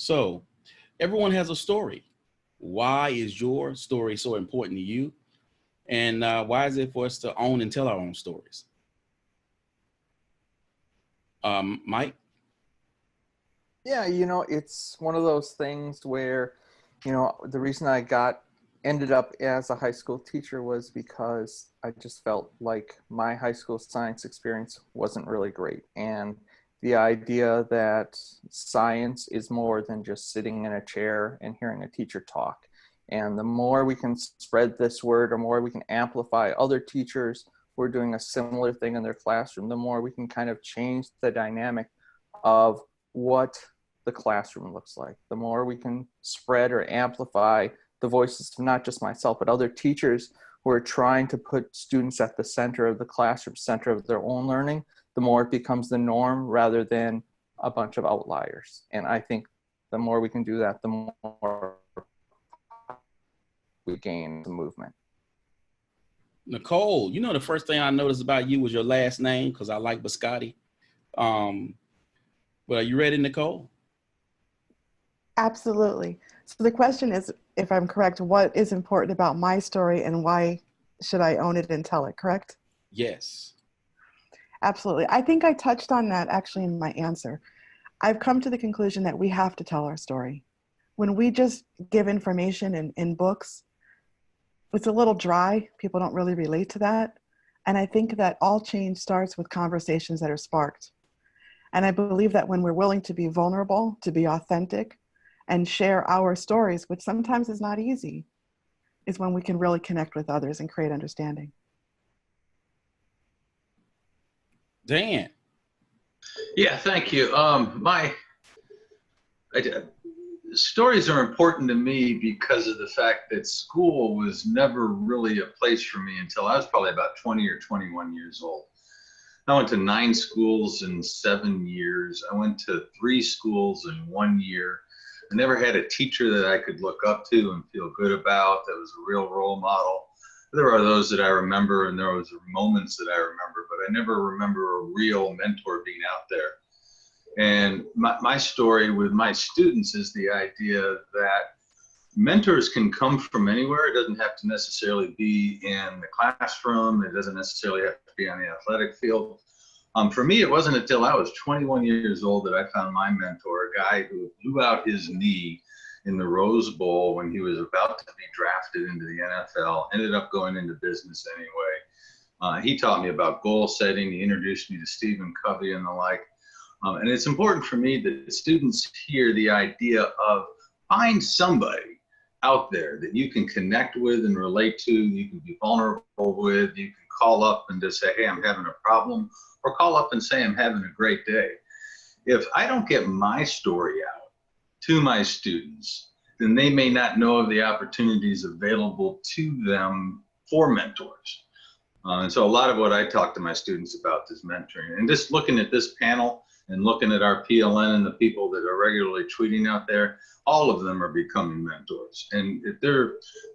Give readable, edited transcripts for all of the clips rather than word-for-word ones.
So everyone has a story. Why is your story so important to you? And why is it for us to own and tell our own stories? Mike? Yeah, it's one of those things where, the reason I ended up as a high school teacher was because I just felt like my high school science experience wasn't really great. And the idea that science is more than just sitting in a chair and hearing a teacher talk. And the more we can spread this word, or more we can amplify other teachers who are doing a similar thing in their classroom, the more we can kind of change the dynamic of what the classroom looks like. The more we can spread or amplify the voices of not just myself, but other teachers who are trying to put students at the center of the classroom, center of their own learning, the more it becomes the norm rather than a bunch of outliers. And I think the more we can do that, the more we gain the movement. Nicole, the first thing I noticed about you was your last name, because I like Biscotti. But are you ready, Nicole? Absolutely. So the question is, if I'm correct, what is important about my story and why should I own it and tell it, correct? Yes. Absolutely. I think I touched on that actually in my answer. I've come to the conclusion that we have to tell our story. When we just give information in books, it's a little dry. People don't really relate to that. And I think that all change starts with conversations that are sparked. And I believe that when we're willing to be vulnerable, to be authentic, and share our stories, which sometimes is not easy, is when we can really connect with others and create understanding. Dan. Yeah, thank you. Stories are important to me because of the fact that school was never really a place for me until I was probably about 20 or 21 years old. I went to 9 schools in 7 years. I went to 3 schools in 1 year. I never had a teacher that I could look up to and feel good about that was a real role model. There are those that I remember, and there was moments that I remember, but I never remember a real mentor being out there. And my story with my students is the idea that mentors can come from anywhere. It doesn't have to necessarily be in the classroom. It doesn't necessarily have to be on the athletic field. For me, it wasn't until I was 21 years old that I found my mentor, a guy who blew out his knee in the Rose Bowl when he was about to be drafted into the NFL, ended up going into business anyway. He taught me about goal setting. He introduced me to Stephen Covey and the like. And it's important for me that students hear the idea of find somebody out there that you can connect with and relate to, you can be vulnerable with, you can call up and just say, hey, I'm having a problem, or call up and say, I'm having a great day. If I don't get my story out to my students, then they may not know of the opportunities available to them for mentors. And so a lot of what I talk to my students about is mentoring. And just looking at this panel and looking at our PLN and the people that are regularly tweeting out there, all of them are becoming mentors. And if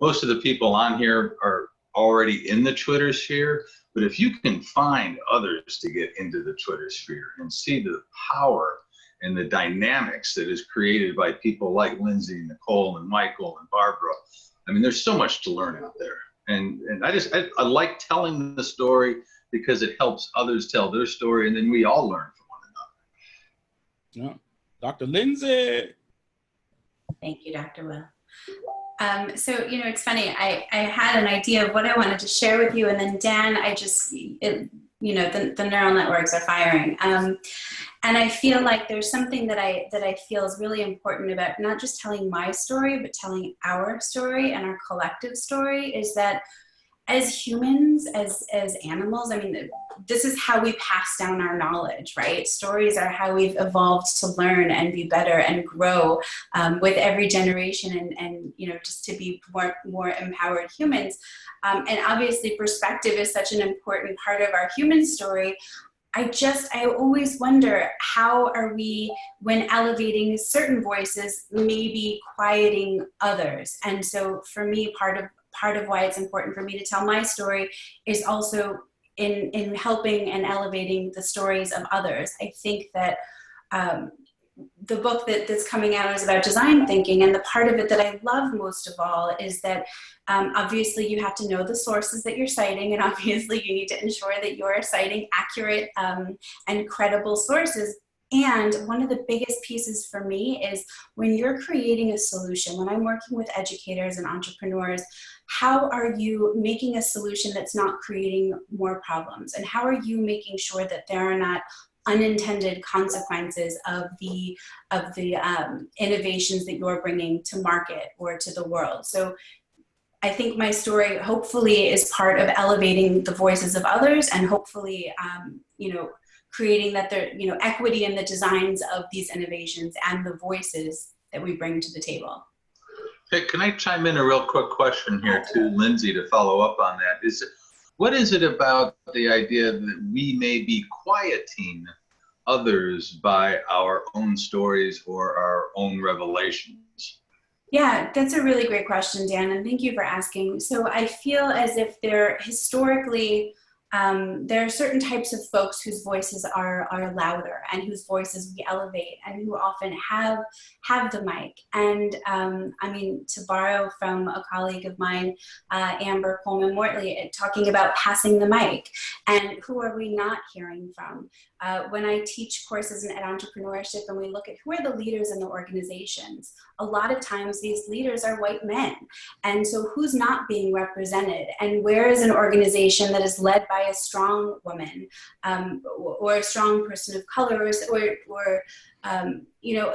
most of the people on here are already in the Twitter sphere, but if you can find others to get into the Twitter sphere and see the power and the dynamics that is created by people like Lindsay, Nicole, and Michael, and Barbara, I mean, there's so much to learn out there. And I like telling the story because it helps others tell their story, and then we all learn from one Yeah. another. Dr. Lindsay. Thank you, Dr. Will. So, it's funny, I had an idea of what I wanted to share with you, and then Dan, the neural networks are firing. And I feel like there's something that I feel is really important about not just telling my story, but telling our story and our collective story, is that as humans, as animals, I mean, this is how we pass down our knowledge, right? Stories are how we've evolved to learn and be better and grow with every generation, and just to be more empowered humans. And obviously, perspective is such an important part of our human story. I always wonder, how are we, when elevating certain voices, maybe quieting others? And so for me, part of why it's important for me to tell my story is also in helping and elevating the stories of others. I think that the book that's coming out is about design thinking. And the part of it that I love most of all is that obviously you have to know the sources that you're citing, and obviously you need to ensure that you're citing accurate and credible sources. And one of the biggest pieces for me is when you're creating a solution, when I'm working with educators and entrepreneurs, how are you making a solution that's not creating more problems? And how are you making sure that there are not unintended consequences of the innovations that you're bringing to market or to the world? So I think my story hopefully is part of elevating the voices of others, and hopefully, creating that there, equity in the designs of these innovations and the voices that we bring to the table. Hey, can I chime in a real quick question here to Lindsay to follow up on that? What is it about the idea that we may be quieting others by our own stories or our own revelations? Yeah, that's a really great question, Dan, and thank you for asking. So I feel as if there are certain types of folks whose voices are louder and whose voices we elevate and who often have the mic. And to borrow from a colleague of mine, Amber Coleman-Mortley, talking about passing the mic, and who are we not hearing from? When I teach courses at entrepreneurship and we look at who are the leaders in the organizations, a lot of times these leaders are white men. And so who's not being represented? And where is an organization that is led by a strong woman or a strong person of color or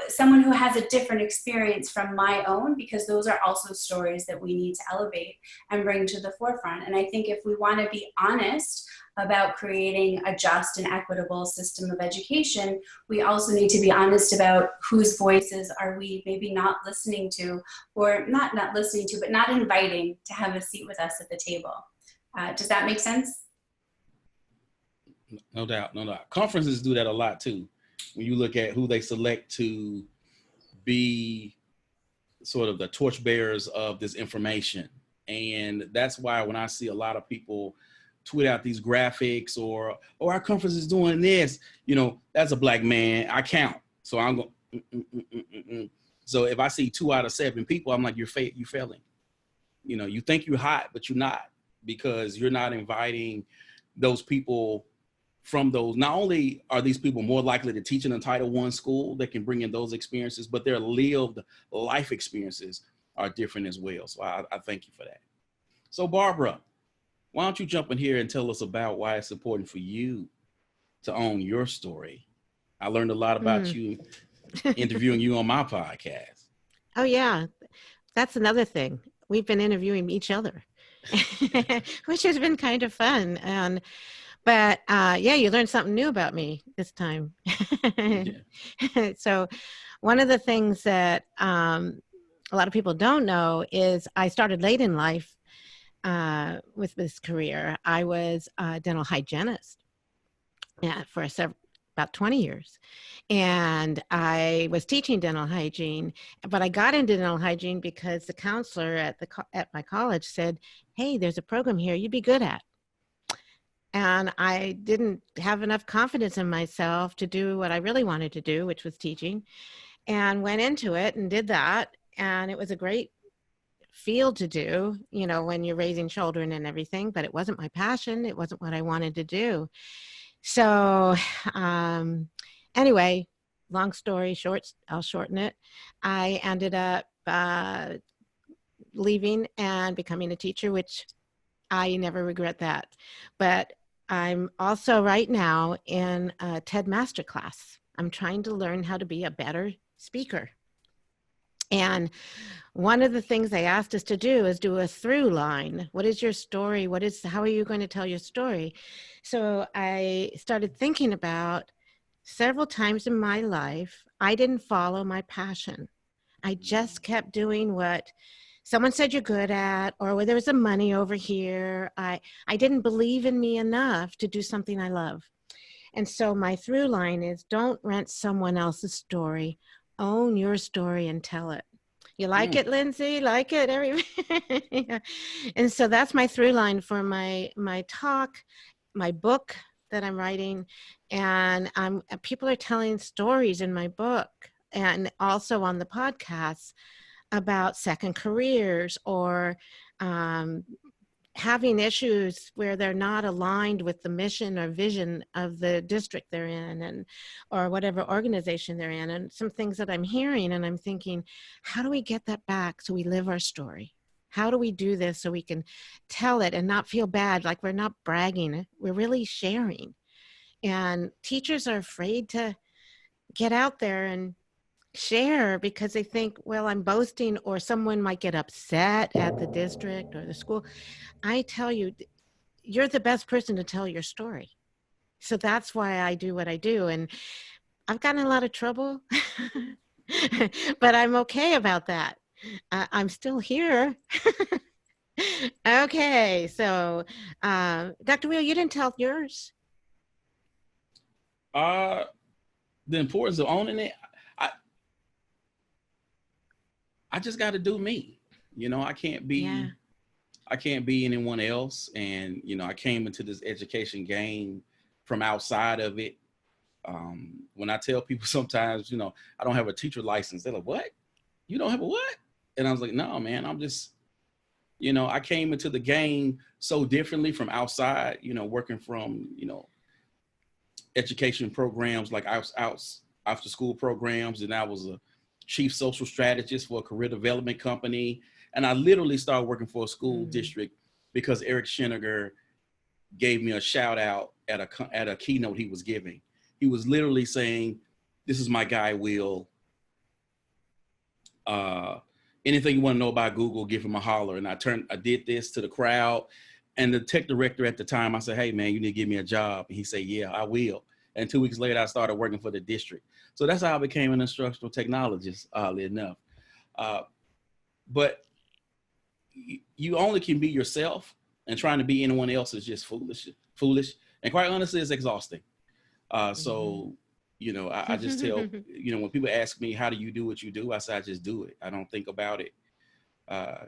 someone who has a different experience from my own, because those are also stories that we need to elevate and bring to the forefront. And I think if we want to be honest about creating a just and equitable system of education, we also need to be honest about whose voices are we maybe not listening to, or not listening to, but not inviting to have a seat with us at the table. Does that make sense? No doubt. Conferences do that a lot too. When you look at who they select to be sort of the torchbearers of this information. And that's why when I see a lot of people tweet out these graphics or our conference is doing this, that's a black man, I count. So I'm going, So if I see 2 out of 7 people, I'm like, you're failing. You think you're hot, but you're not, because you're not inviting those people from those. Not only are these people more likely to teach in a Title I school that can bring in those experiences, but their lived life experiences are different as well. So I thank you for that. So Barbara, why don't you jump in here and tell us about why it's important for you to own your story? I learned a lot about you interviewing you on my podcast. Oh yeah, that's another thing. We've been interviewing each other, which has been kind of fun. But you learned something new about me this time. Yeah. So one of the things that a lot of people don't know is I started late in life with this career. I was a dental hygienist for about 20 years. And I was teaching dental hygiene, but I got into dental hygiene because the counselor at my college said, hey, there's a program here you'd be good at. And I didn't have enough confidence in myself to do what I really wanted to do, which was teaching, and went into it and did that. And it was a great field to do, when you're raising children and everything, but it wasn't my passion. It wasn't what I wanted to do. So anyway, long story short, I'll shorten it. I ended up leaving and becoming a teacher, which I never regret that. But I'm also right now in a TED Masterclass. I'm trying to learn how to be a better speaker. And one of the things they asked us to do is do a through line. What is your story? How are you going to tell your story? So I started thinking about several times in my life, I didn't follow my passion. I just kept doing what someone said you're good at, or where there was some money over here. I didn't believe in me enough to do something I love. And so my through line is don't rent someone else's story, own your story and tell it. You like it, Lindsay? Like it? Yeah. And so that's my through line for my talk, my book that I'm writing. And people are telling stories in my book and also on the podcasts about second careers or having issues where they're not aligned with the mission or vision of the district they're in, and or whatever organization they're in, and some things that I'm hearing and I'm thinking, how do we get that back so we live our story? How do we do this so we can tell it and not feel bad, like we're not bragging, we're really sharing? And teachers are afraid to get out there and share because they think, well, I'm boasting or someone might get upset at the district or the school. I tell you, you're the best person to tell your story. So that's why I do what I do. And I've gotten in a lot of trouble, but I'm okay about that. I'm still here. Okay, so Dr. Wheel, you didn't tell yours. The importance of owning it. I just got to do me. You know, I can't be anyone else. And, you know, I came into this education game from outside of it. When I tell people sometimes, you know, I don't have a teacher license, they're like, what? You don't have a what? And I was like, no, man, I'm just, you know, I came into the game so differently from outside, you know, working from, you know, education programs like after school programs. And I was a chief social strategist for a career development company. And I literally started working for a school district because Eric Schenniger gave me a shout out at a keynote he was giving. He was literally saying, this is my guy, Will. Anything you want to know about Google, give him a holler. And I did this to the crowd. And the tech director at the time, I said, hey, man, you need to give me a job. And he said, yeah, I will. And 2 weeks later, I started working for the district. So that's how I became an instructional technologist, oddly enough. But you only can be yourself, and trying to be anyone else is just foolish. And quite honestly, it's exhausting. So, you know, I just tell, you know, when people ask me, how do you do what you do? I say, I just do it. I don't think about it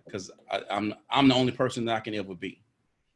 because I'm the only person that I can ever be.